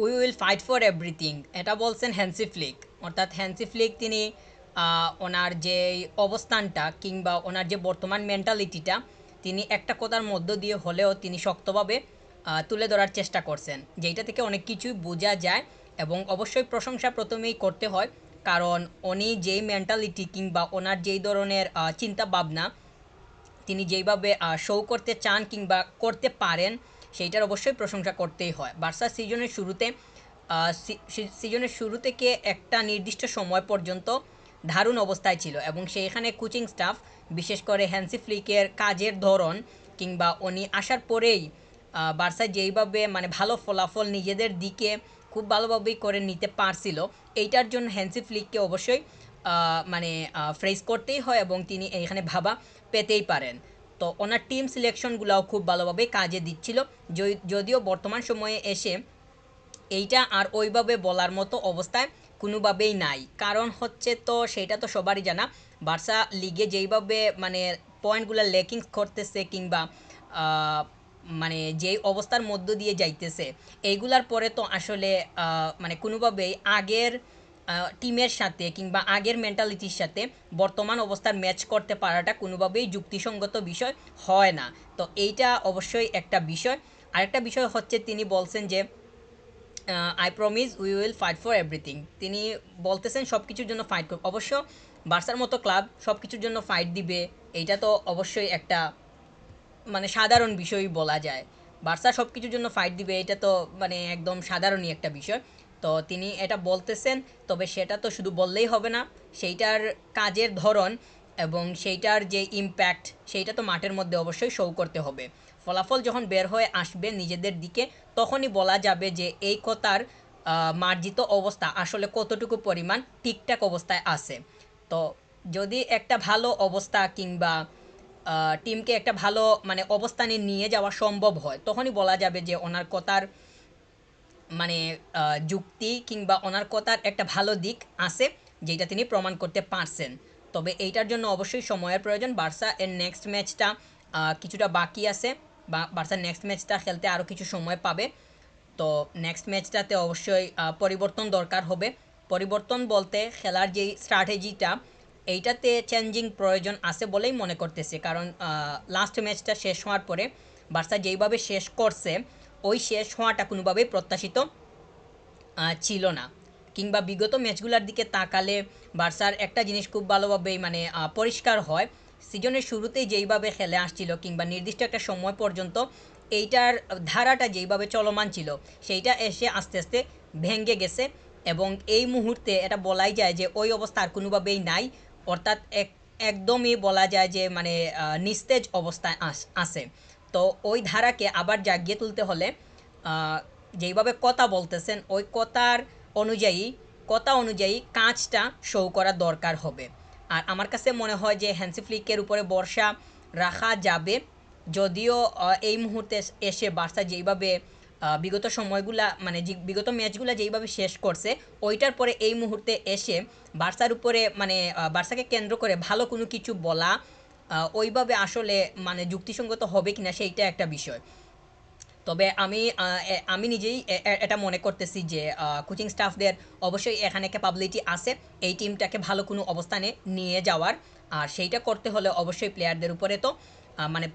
We will fight for everything, এটা বলছেন Hansi Flick. অর্থাৎ হ্যান্সি ফ্লিক তিনি ওনার যে অবস্থানটা কিংবা ওনার যে বর্তমান মেন্টালিটিটা তিনি একটা কথার মধ্য দিয়ে হলেও তিনি শক্তভাবে তুলে ধরার চেষ্টা করছেন, যেটা থেকে অনেক কিছুই বোঝা যায়। এবং অবশ্যই প্রশংসা প্রথমেই করতে হয়, কারণ উনি যেই মেন্টালিটি কিংবা ওনার যেই ধরনের চিন্তা ভাবনা তিনি যেইভাবে শো করতে চান কিংবা করতে পারেন, সেইটার অবশ্যই প্রশংসা করতেই হয়। বার্সা সিজনের শুরুতে সিজনের শুরু থেকে একটা নির্দিষ্ট সময় পর্যন্ত দারুণ অবস্থায় ছিল, এবং সেইখানে কোচিং স্টাফ বিশেষ করে হ্যান্সি ফ্লিকের কাজের ধরন কিংবা উনি আসার পরেই বার্সা যেইভাবে মানে ভালো ফলাফল নিজেদের দিকে খুব ভালোভাবেই করে নিতে পারছিল, এইটার জন্য হ্যান্সি ফ্লিককে অবশ্যই মানে ফ্রেজ করতেই হয়, এবং তিনি এইখানে ভাবা পেতেই পারেন। তো ওনার টিম সিলেকশনগুলোও খুব ভালোভাবে কাজে দিচ্ছিল, যদিও বর্তমান সময়ে এসে এইটা আর ওইভাবে বলার মতো অবস্থায় কোনোভাবেই নাই। কারণ হচ্ছে তো সেটা তো সবারই জানা, বার্সা লিগে যেইভাবে মানে পয়েন্টগুলো লেকিংস করতেছে কিংবা মানে যেই অবস্থার মধ্য দিয়ে যাইতেছে, এইগুলার পরে তো আসলে মানে কোনোভাবেই আগের টিমের সাথে কিংবা আগের মেন্টালিটির সাথে বর্তমান অবস্থার ম্যাচ করতে পারাটা কোনোভাবেই যুক্তিসঙ্গত বিষয় হয় না। তো এইটা অবশ্যই একটা বিষয়। আরেকটা বিষয় হচ্ছে তিনি বলছেন যে I promise we will fight for everything. তিনি বলতেছেন সব কিছুর জন্য ফাইট করব। অবশ্য বার্সার মতো ক্লাব সব কিছুর জন্য ফাইট দিবে, এইটা তো অবশ্যই একটা মানে সাধারণ বিষয়ই বলা যায়। বার্সা সব কিছুর জন্য ফাইট দিবে, এটা তো মানে একদম সাধারণই একটা বিষয়। তো তিনি এটা বলতেছেন, তবে সেটা তো শুধু বললেই হবে না, সেইটার কাজের ধরন এবং সেইটার যে ইম্প্যাক্ট সেইটা তো মাঠের মধ্যে অবশ্যই শো করতে হবে। ফলাফল যখন বের হয়ে আসবে নিজেদের দিকে, তখনই বলা যাবে যে এই কথার মার্জিত অবস্থা আসলে কতটুকু পরিমাণ ঠিকঠাক অবস্থায় আছে। তো যদি একটা ভালো অবস্থা কিংবা টিমকে একটা ভালো মানে অবস্থানে নিয়ে যাওয়া সম্ভব হয়, তখনই বলা যাবে যে ওনার কথার মানে যুক্তি কিংবা ওনার কথার একটা ভালো দিক আছে, যেটা তিনি প্রমাণ করতে পারছেন। তবে এইটার জন্য অবশ্যই সময়ের প্রয়োজন। বার্সা এর নেক্সট ম্যাচটা কিছুটা বাকি আছে, বা বার্সার নেক্সট ম্যাচটা খেলতে আরও কিছু সময় পাবে। তো নেক্সট ম্যাচটাতে অবশ্যই পরিবর্তন দরকার হবে। পরিবর্তন বলতে খেলার যেই স্ট্র্যাটেজিটা, এইটাতে চেঞ্জিং প্রয়োজন আছে বলেই মনে করতেছে। কারণ লাস্ট ম্যাচটা শেষ হওয়ার পরে বার্সা যেইভাবে শেষ করছে, ওই শেষ হওয়াটা কোনোভাবেই প্রত্যাশিত ছিল না। কিংবা বিগত ম্যাচগুলোর দিকে তাকালে বার্সার একটা জিনিস খুব ভালোভাবেই মানে পরিষ্কার হয়, সিজনের শুরুতেই যেইভাবে খেলে আসছিল কিংবা নির্দিষ্ট একটা সময় পর্যন্ত এইটার ধারাটা যেইভাবে চলমান ছিল, সেইটা এসে আস্তে আস্তে ভেঙে গেছে। এবং এই মুহূর্তে এটা বলাই যায় যে ওই অবস্থা আর কোনোভাবেই নাই। অর্থাৎ একদমই বলা যায় যে মানে নিস্তেজ অবস্থায় আছে। তো ওই ধারাকে আবার জাগিয়ে তুলতে হলে আহ, যেইভাবে কথা বলতেছেন ওই অনুযায়ী কথা অনুযায়ী কাজটা শো করা দরকার হবে। আর আমার কাছে মনে হয় যে হ্যান্সি ফ্লিকের উপরে ভরসা রাখা যাবে। যদিও এই মুহূর্তে এসে বার্সা যেইভাবে বিগত সময়গুলা মানে বিগত ম্যাচগুলা যেইভাবে শেষ করছে, ওইটার পরে এই মুহূর্তে এসে বার্সার উপরে মানে বার্সাকে কেন্দ্র করে ভালো কোনো কিছু বলা ওইভাবে আসলে মানে যুক্তিসঙ্গত হবে কিনা সেইটা একটা বিষয়। তবে আমি নিজেই এটা মনে করতেছি যে কোচিং স্টাফদের অবশ্যই এখানে ক্যাপাবিলিটি আছে এই টিমটাকে ভালো কোনো অবস্থানে নিয়ে যাওয়ার। আর সেইটা করতে হলে অবশ্যই প্লেয়ারদের উপরে তো মানে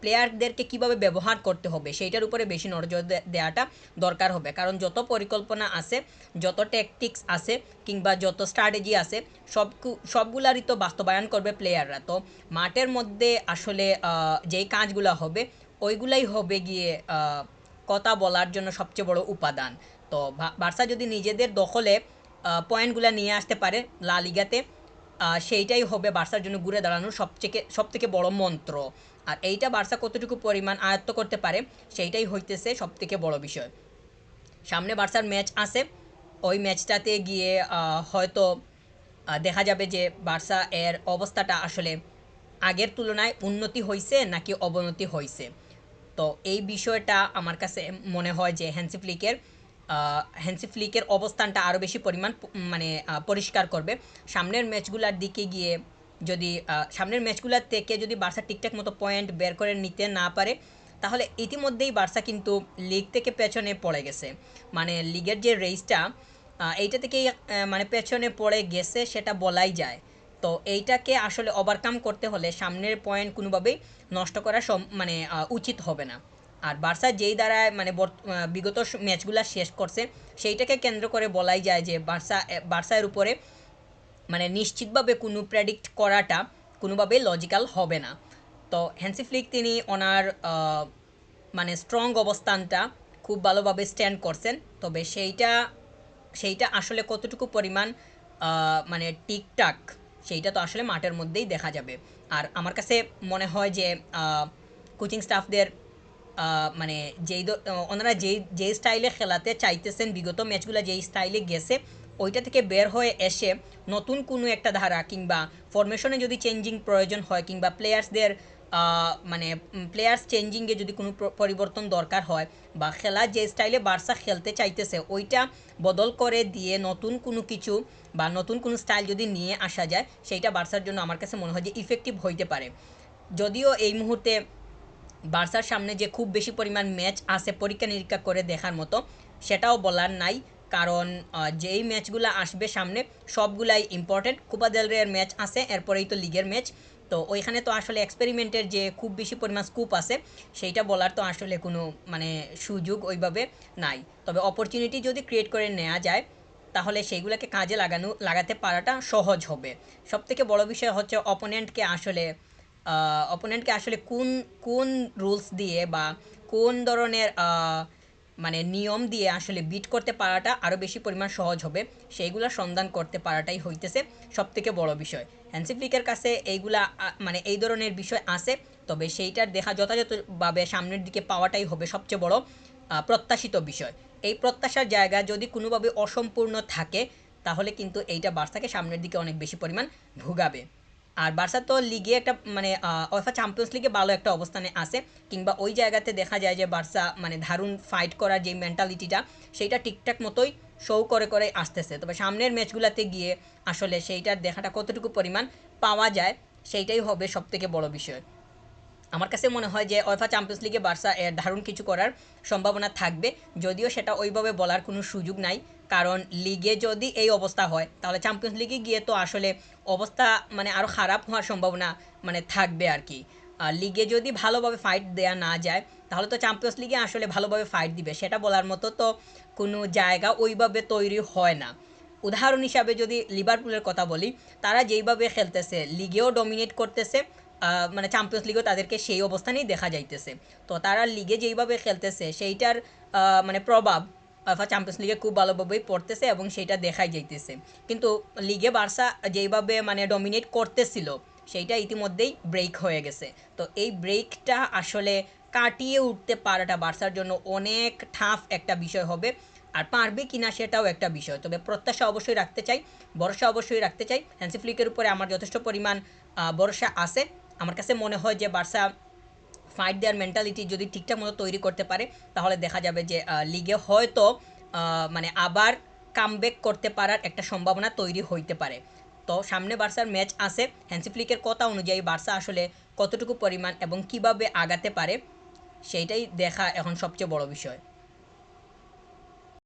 প্লেয়ারদেরকে কিভাবে ব্যবহার করতে হবে সেইটার উপরে বেশি নজর দেওয়াটা দরকার হবে। কারণ যত পরিকল্পনা আছে, যত ট্যাকটিক্স আছে কিংবা যত স্ট্র্যাটেজি আছে, সবগুলারই তো বাস্তবায়ন করবে প্লেয়াররা। তো মাঠের মধ্যে আসলে যেই কাজগুলো হবে ওইগুলাই হবে গিয়ে কথা বলার জন্য সবচেয়ে বড় উপাদান। তো বার্সা যদি নিজেদের দখলে পয়েন্টগুলো নিয়ে আসতে পারে লা লিগাতে, সেইটাই হবে বার্সার জন্য ঘুরে দাঁড়ানোর সবথেকে বড় মন্ত্র। আর এইটা বার্সা কতটুকু পরিমাণ আয়ত্ত করতে পারে, সেইটাই হইতেছে সবথেকে বড় বিষয়। সামনে বার্সার ম্যাচ আছে, ওই ম্যাচটাতে গিয়ে হয়তো দেখা যাবে যে বার্সা এর অবস্থাটা আসলে আগের তুলনায় উন্নতি হয়েছে নাকি অবনতি হয়েছে। তো এই বিষয়টা আমার কাছে মনে হয় যে হ্যান্সি ফ্লিকের অবস্থানটা আরও বেশি পরিমাণ মানে পরিষ্কার করবে। সামনের ম্যাচগুলোর দিকে গিয়ে যদি সামনের ম্যাচগুলোর থেকে যদি বার্সা ঠিকঠাক মতো পয়েন্ট বের করে নিতে না পারে, তাহলে ইতিমধ্যেই বার্সা কিন্তু লিগ থেকে পেছনে পড়ে গেছে, মানে লিগের যে রেসটা এইটা থেকেই মানে পেছনে পড়ে গেছে সেটা বলাই যায়। তো এইটাকে আসলে ওভারকাম করতে হলে সামনের পয়েন্ট কোনোভাবেই নষ্ট করা মানে উচিত হবে না। আর বার্সা যেই দ্বারা মানে বিগত ম্যাচগুলো শেষ করছে সেইটাকে কেন্দ্র করে বলাই যায় যে বার্সার উপরে মানে নিশ্চিতভাবে কোনো প্রেডিক্ট করাটা কোনোভাবেই লজিক্যাল হবে না। তো হ্যান্সি ফ্লিক তিনি ওনার মানে স্ট্রং অবস্থানটা খুব ভালোভাবে স্ট্যান্ড করছেন, তবে সেইটা আসলে কতটুকু পরিমাণ মানে টিকটাক সেইটা তো আসলে মাঠের মধ্যেই দেখা যাবে। আর আমার কাছে মনে হয় যে কোচিং স্টাফদের মানে ওনারা যেই স্টাইলে খেলাতে চাইতেছেন, বিগত ম্যাচগুলো যেই স্টাইলে গেছে ওইটা থেকে বের হয়ে এসে নতুন কোনো একটা ধারা কিংবা ফরমেশনে যদি চেঞ্জিং প্রয়োজন হয় কিংবা প্লেয়ার্সদের মানে প্লেয়ার্স চেঞ্জিংয়ে যদি কোনো পরিবর্তন দরকার হয় বা খেলা যে স্টাইলে বার্সা খেলতে চাইতেছে ওইটা বদল করে দিয়ে নতুন কোনো কিছু বা নতুন কোনো স্টাইল যদি নিয়ে আসা যায় সেইটা বার্সার জন্য আমার কাছে মনে হয় যে ইফেক্টিভ হইতে পারে। যদিও এই মুহূর্তে বার্সার সামনে যে খুব বেশি পরিমাণ ম্যাচ আছে পরীক্ষা নিরীক্ষা করে দেখার মতো সেটাও বলার নাই, কারণ যেই ম্যাচগুলো আসবে সামনে সবগুলাই ইম্পর্টেন্ট। কোপা দেল রের ম্যাচ আছে, এরপরেই তো লিগের ম্যাচ। তো ওইখানে তো আসলে এক্সপেরিমেন্টের যে খুব বেশি পরিমাণ স্কুপ আছে সেইটা বলার তো আসলে কোনো মানে সুযোগ ওইভাবে নাই। তবে অপরচুনিটি যদি ক্রিয়েট করে নেওয়া যায় তাহলে সেইগুলোকে কাজে লাগাতে পারাটা সহজ হবে। সবথেকে বড় বিষয় হচ্ছে অপোনেন্টকে আসলে কোন কোন রুলস দিয়ে বা কোন ধরনের মানে নিয়ম দিয়ে আসলে বিট করতে পারাটা আরও বেশি পরিমাণ সহজ হবে সেইগুলা সন্ধান করতে পারাটাই হইতেছে সবথেকে বড় বিষয়। হ্যান্সি ফ্লিকের কাছে এইগুলা মানে এই ধরনের বিষয় আছে, তবে সেইটার দেখা যথাযথভাবে সামনের দিকে পাওয়াটাই হবে সবচেয়ে বড় প্রত্যাশিত বিষয়। এই প্রত্যাশার জায়গা যদি কোনোভাবে অসম্পূর্ণ থাকে তাহলে কিন্তু এইটা বার্সাকে সামনের দিকে অনেক বেশি পরিমাণ ভোগাবে। আর বার্সা তো লিগে একটা মানে ওয়েফা চ্যাম্পিয়ন্স লিগে ভালো একটা অবস্থানে আছে, কিংবা ওই জায়গাতে দেখা যায় যে বার্সা মানে দারুণ ফাইট করার যে মেন্টালিটিটা সেইটা ঠিকঠাক মতোই শো করে করে আসতেছে। তবে সামনের ম্যাচগুলোতে গিয়ে আসলে সেইটার দেখাটা কতটুকু পরিমাণ পাওয়া যায় সেইটাই হবে সবথেকে বড় বিষয়। আমার কাছে মনে হয় যে ওয়েফা চ্যাম্পিয়ন্স লিগে বার্সা এর দারুণ কিছু করার সম্ভাবনা থাকবে, যদিও সেটা ওইভাবে বলার কোনো সুযোগ নাই। কারণ লিগে যদি এই অবস্থা হয় তাহলে চ্যাম্পিয়ন্স লিগে গিয়ে তো আসলে অবস্থা মানে আরও খারাপ হওয়ার সম্ভাবনা মানে থাকবে আর কি। আর লিগে যদি ভালোভাবে ফাইট দেয়া না যায় তাহলে তো চ্যাম্পিয়ন্স লিগে আসলে ভালোভাবে ফাইট দিবে সেটা বলার মতো তো কোনো জায়গা ওইভাবে তৈরি হয় না। উদাহরণ হিসাবে যদি লিভারপুলের কথা বলি, তারা যেইভাবে খেলতেছে লিগেও ডমিনেট করতেছে, মানে চ্যাম্পিয়ন্স লিগেও তাদেরকে সেই অবস্থানেই দেখা যাইতেছে। তো তারা লিগে যেইভাবে খেলতেছে সেইটার মানে প্রভাব চ্যাম্পিয়ন্স লিগে খুব ভালোভাবেই পড়তেছে এবং সেইটা দেখাই যাইতেছে। কিন্তু লিগে বার্সা যেইভাবে মানে ডমিনেট করতেছিল সেইটা ইতিমধ্যেই ব্রেক হয়ে গেছে। তো এই ব্রেকটা আসলে কাটিয়ে উঠতে পারাটা বার্সার জন্য অনেক টাফ একটা বিষয় হবে। আর পারবে কিনা সেটাও একটা বিষয়, তবে প্রত্যাশা অবশ্যই রাখতে চাই, ভরসা অবশ্যই রাখতে চাই। হ্যান্সি ফ্লিকের উপরে আমার যথেষ্ট পরিমাণ ভরসা আছে। আমার কাছে মনে হয় যে বার্সা ফাইট দেওয়ার মেন্টালিটি যদি ঠিকঠাক মতো তৈরি করতে পারে তাহলে দেখা যাবে যে লিগে হয়তো মানে আবার কামব্যাক করতে পারার একটা সম্ভাবনা তৈরি হইতে পারে। তো সামনে বার্সার ম্যাচ আছে, হ্যান্সি ফ্লিকের কথা অনুযায়ী বার্সা আসলে কতটুকু পরিমাণ এবং কিভাবে আগাতে পারে সেইটাই দেখা এখন সবচেয়ে বড় বিষয়।